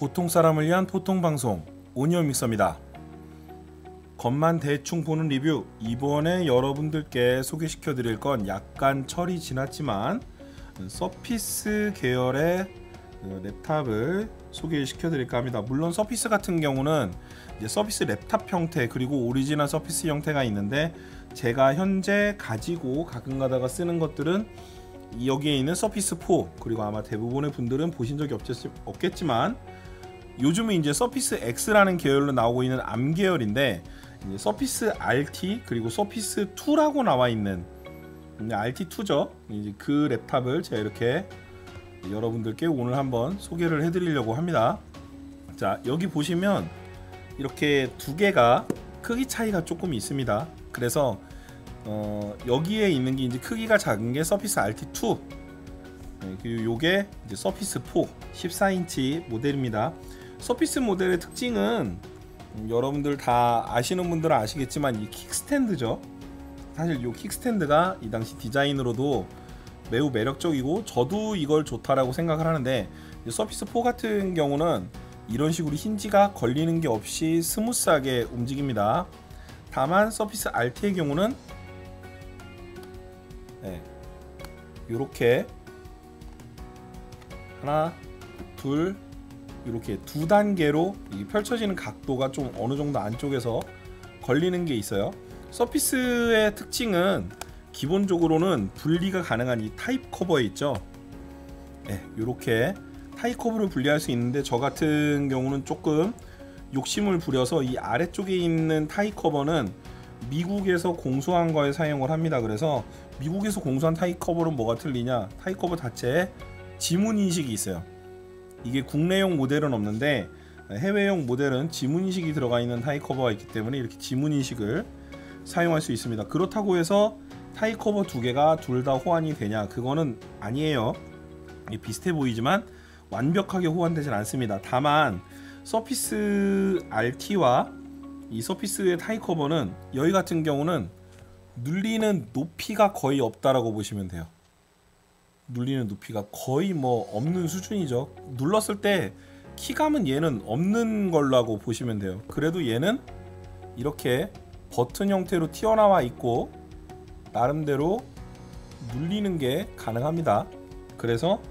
보통 사람을 위한 보통 방송 오니어 믹서입니다. 겉만 대충 보는 리뷰, 이번에 여러분들께 소개시켜 드릴 건 약간 철이 지났지만 서피스 계열의 랩탑을 소개시켜 드릴까 합니다. 물론 서피스 같은 경우는 이제 서피스 랩탑 형태 그리고 오리지널 서피스 형태가 있는데, 제가 현재 가지고 가끔 가다가 쓰는 것들은 여기에 있는 서피스 4, 그리고 아마 대부분의 분들은 보신 적이 없겠지만 요즘은 이제 서피스 X라는 계열로 나오고 있는 암 계열인데, 이제 서피스 RT 그리고 서피스 2라고 나와 있는 RT2죠. 이제 그 랩탑을 제가 이렇게 여러분들께 오늘 한번 소개를 해드리려고 합니다. 자, 여기 보시면 이렇게 두 개가 크기 차이가 조금 있습니다. 그래서 여기에 있는 게 이제 크기가 작은 게 서피스 RT2, 그리고 요게 이제 서피스 4 14인치 모델입니다. 서피스 모델의 특징은 여러분들 다 아시는 분들은 아시겠지만 이 킥스탠드죠. 사실 이 킥스탠드가 이 당시 디자인으로도 매우 매력적이고 저도 이걸 좋다라고 생각을 하는데, 서피스 4 같은 경우는 이런 식으로 힌지가 걸리는 게 없이 스무스하게 움직입니다. 다만 서피스 RT의 경우는 이렇게 하나, 둘, 이렇게 두 단계로 펼쳐지는 각도가 좀 어느 정도 안쪽에서 걸리는 게 있어요. 서피스의 특징은 기본적으로는 분리가 가능한 이 타입 커버에 있죠. 이렇게 타입 커버를 분리할 수 있는데, 저 같은 경우는 조금 욕심을 부려서 이 아래쪽에 있는 타입 커버는 미국에서 공수한 거에 사용을 합니다. 그래서 미국에서 공수한 타입 커버는 뭐가 틀리냐, 타입 커버 자체에 지문 인식이 있어요. 이게 국내용 모델은 없는데 해외용 모델은 지문 인식이 들어가 있는 타입 커버가 있기 때문에 이렇게 지문 인식을 사용할 수 있습니다. 그렇다고 해서 타입 커버 두 개가 둘 다 호환이 되냐, 그거는 아니에요. 비슷해 보이지만 완벽하게 호환되진 않습니다. 다만 서피스 RT와 이 서피스의 타입 커버는 여기 같은 경우는 눌리는 높이가 거의 없다라고 보시면 돼요. 눌리는 높이가 거의 뭐 없는 수준이죠. 눌렀을 때 키감은 얘는 없는 걸로 보시면 돼요. 그래도 얘는 이렇게 버튼 형태로 튀어나와 있고 나름대로 눌리는 게 가능합니다. 그래서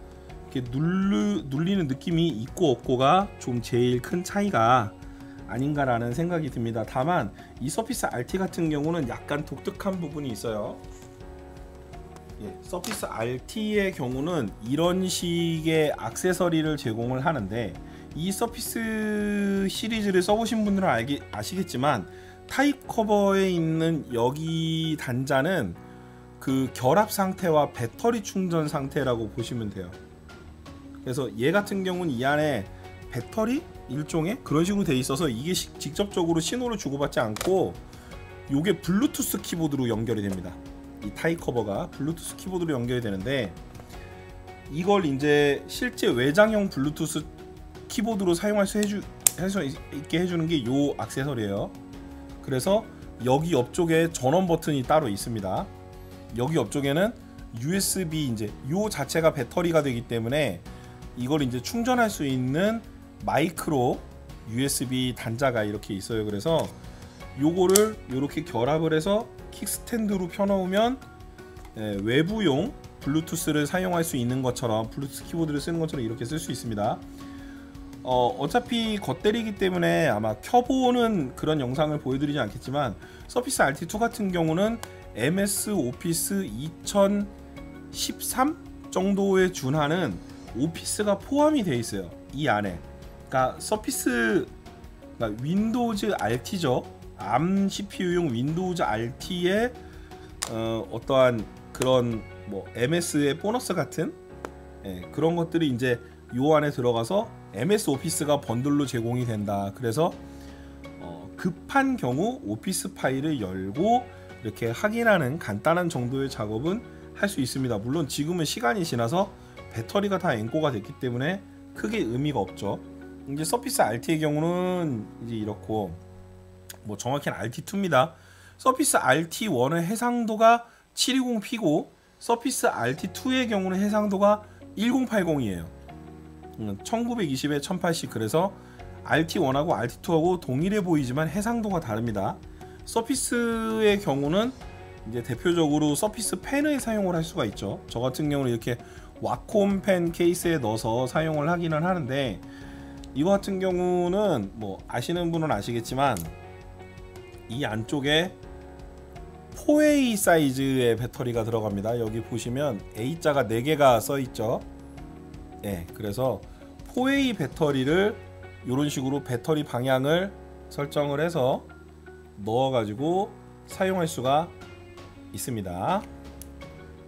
이렇게 눌리는 느낌이 있고 없고가 좀 제일 큰 차이가 아닌가라는 생각이 듭니다. 다만 이 서피스 RT 같은 경우는 약간 독특한 부분이 있어요. 서피스 RT의 경우는 이런 식의 액세서리를 제공을 하는데, 이 서피스 시리즈를 써보신 분들은 아시겠지만 타입 커버에 있는 여기 단자는 그 결합 상태와 배터리 충전 상태라고 보시면 돼요. 그래서 얘 같은 경우는 이 안에 배터리 일종의 그런 식으로 돼 있어서 이게 직접적으로 신호를 주고받지 않고 요게 블루투스 키보드로 연결이 됩니다. 이 타입 커버가 블루투스 키보드로 연결이 되는데, 이걸 이제 실제 외장형 블루투스 키보드로 사용할 수 있게 해주는 게 요 액세서리예요. 그래서 여기 옆쪽에 전원 버튼이 따로 있습니다. 여기 옆쪽에는 USB, 이제 요 자체가 배터리가 되기 때문에 이걸 이제 충전할 수 있는 마이크로 USB 단자가 이렇게 있어요. 그래서 요거를 이렇게 결합을 해서 킥스탠드로 펴놓으면 외부용 블루투스를 사용할 수 있는 것처럼, 블루투스 키보드를 쓰는 것처럼 이렇게 쓸 수 있습니다. 어차피 겉들이기 때문에 아마 켜보는 그런 영상을 보여드리지 않겠지만, 서피스 RT2 같은 경우는 MS 오피스 2013 정도에 준하는 오피스가 포함이 되어 있어요, 이 안에. 그러니까 서피스, 그러니까 윈도우즈 RT죠. 암 CPU용 윈도우즈 RT의 어떠한 그런 뭐 MS의 보너스 같은 그런 것들이 이제 요 안에 들어가서 MS 오피스가 번들로 제공이 된다. 그래서 급한 경우 오피스 파일을 열고 이렇게 확인하는 간단한 정도의 작업은 할 수 있습니다. 물론 지금은 시간이 지나서 배터리가 다 앵꼬가 됐기 때문에 크게 의미가 없죠. 이제 서피스 RT의 경우는 이제 이렇고, 뭐 정확히는 RT2입니다. 서피스 RT1의 해상도가 720p고 서피스 RT2의 경우는 해상도가 1080이에요. 1920에 1080. 그래서 RT1하고 RT2하고 동일해 보이지만 해상도가 다릅니다. 서피스의 경우는 이제 대표적으로 서피스 펜을 사용을 할 수가 있죠. 저 같은 경우는 이렇게 와콤 펜 케이스에 넣어서 사용을 하기는 하는데, 이거 같은 경우는 뭐 아시는 분은 아시겠지만 이 안쪽에 4A 사이즈의 배터리가 들어갑니다. 여기 보시면 A자가 4개가 써있죠. 네, 그래서 4A 배터리를 이런 식으로 배터리 방향을 설정을 해서 넣어가지고 사용할 수가 있습니다.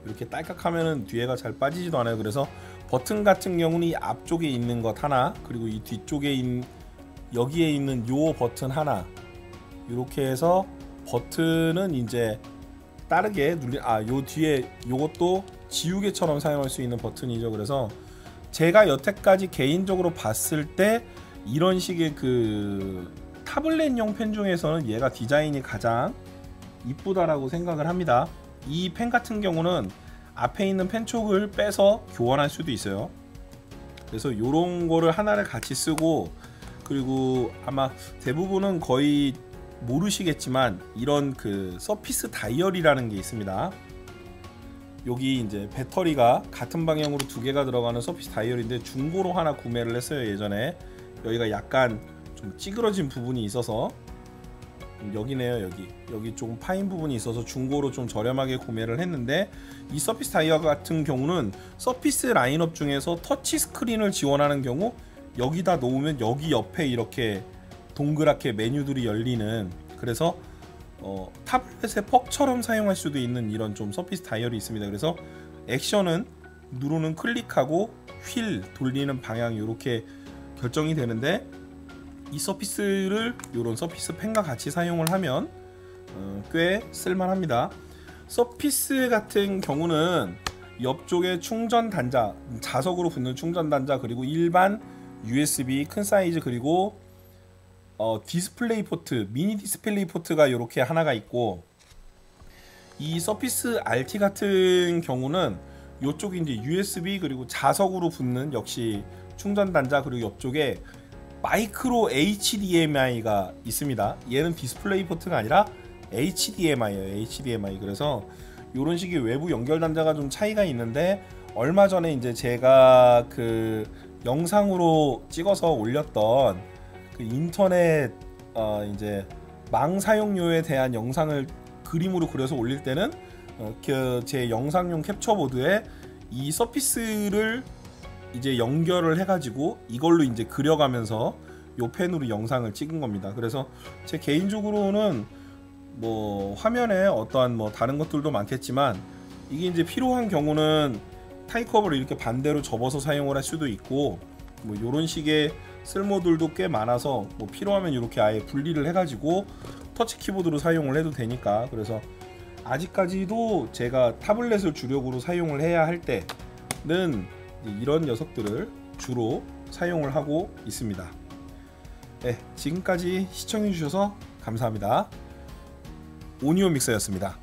이렇게 딸깍하면은 뒤에가 잘 빠지지도 않아요. 그래서 버튼 같은 경우는 이 앞쪽에 있는 것 하나, 그리고 이 뒤쪽에 여기에 있는 요 버튼 하나, 이렇게 해서 버튼은 이제 다르게 요 뒤에 요것도 지우개처럼 사용할 수 있는 버튼이죠. 그래서 제가 여태까지 개인적으로 봤을 때 이런 식의 그 타블렛용 펜 중에서는 얘가 디자인이 가장 이쁘다라고 생각을 합니다. 이 펜 같은 경우는 앞에 있는 펜촉을 빼서 교환할 수도 있어요. 그래서 요런 거를 하나를 같이 쓰고, 그리고 아마 대부분은 거의 모르시겠지만 이런 그 서피스 다이얼이라는 게 있습니다. 여기 이제 배터리가 같은 방향으로 2개가 들어가는 서피스 다이얼인데 중고로 하나 구매를 했어요. 예전에 여기가 약간 좀 찌그러진 부분이 있어서, 여기네요. 여기 좀 파인 부분이 있어서 중고로 좀 저렴하게 구매를 했는데, 이 서피스 다이얼 같은 경우는 서피스 라인업 중에서 터치 스크린을 지원하는 경우 여기다 놓으면 여기 옆에 이렇게 동그랗게 메뉴들이 열리는, 그래서 타블렛의 퍽처럼 사용할 수도 있는 이런 좀 서피스 다이얼이 있습니다. 그래서 액션은 누르는 클릭하고 휠 돌리는 방향 이렇게 결정이 되는데, 이 서피스를 이런 서피스 펜과 같이 사용을 하면 꽤 쓸만합니다. 서피스 같은 경우는 옆쪽에 충전 단자, 자석으로 붙는 충전 단자, 그리고 일반 USB 큰 사이즈, 그리고 디스플레이 포트, 미니 디스플레이 포트가 이렇게 하나가 있고, 이 서피스 RT 같은 경우는 이쪽이 이제 USB 그리고 자석으로 붙는 역시 충전 단자, 그리고 옆쪽에 마이크로 HDMI가 있습니다. 얘는 디스플레이 포트가 아니라 HDMI예요. HDMI. 그래서 이런 식의 외부 연결 단자가 좀 차이가 있는데, 얼마 전에 이제 제가 그 영상으로 찍어서 올렸던 그 인터넷 이제 망 사용료에 대한 영상을 그림으로 그려서 올릴 때는 제 영상용 캡처보드에 이 서피스를 이제 연결을 해가지고 이걸로 이제 그려가면서 요 펜으로 영상을 찍은 겁니다. 그래서 제 개인적으로는 뭐 화면에 어떠한 뭐 다른 것들도 많겠지만, 이게 이제 필요한 경우는 타이커버를 이렇게 반대로 접어서 사용을 할 수도 있고, 뭐 요런 식의 쓸모들도 꽤 많아서 뭐 필요하면 이렇게 아예 분리를 해가지고 터치 키보드로 사용을 해도 되니까. 그래서 아직까지도 제가 타블렛을 주력으로 사용을 해야 할 때는 이런 녀석들을 주로 사용을 하고 있습니다. 네, 지금까지 시청해 주셔서 감사합니다. 오니오 믹서였습니다.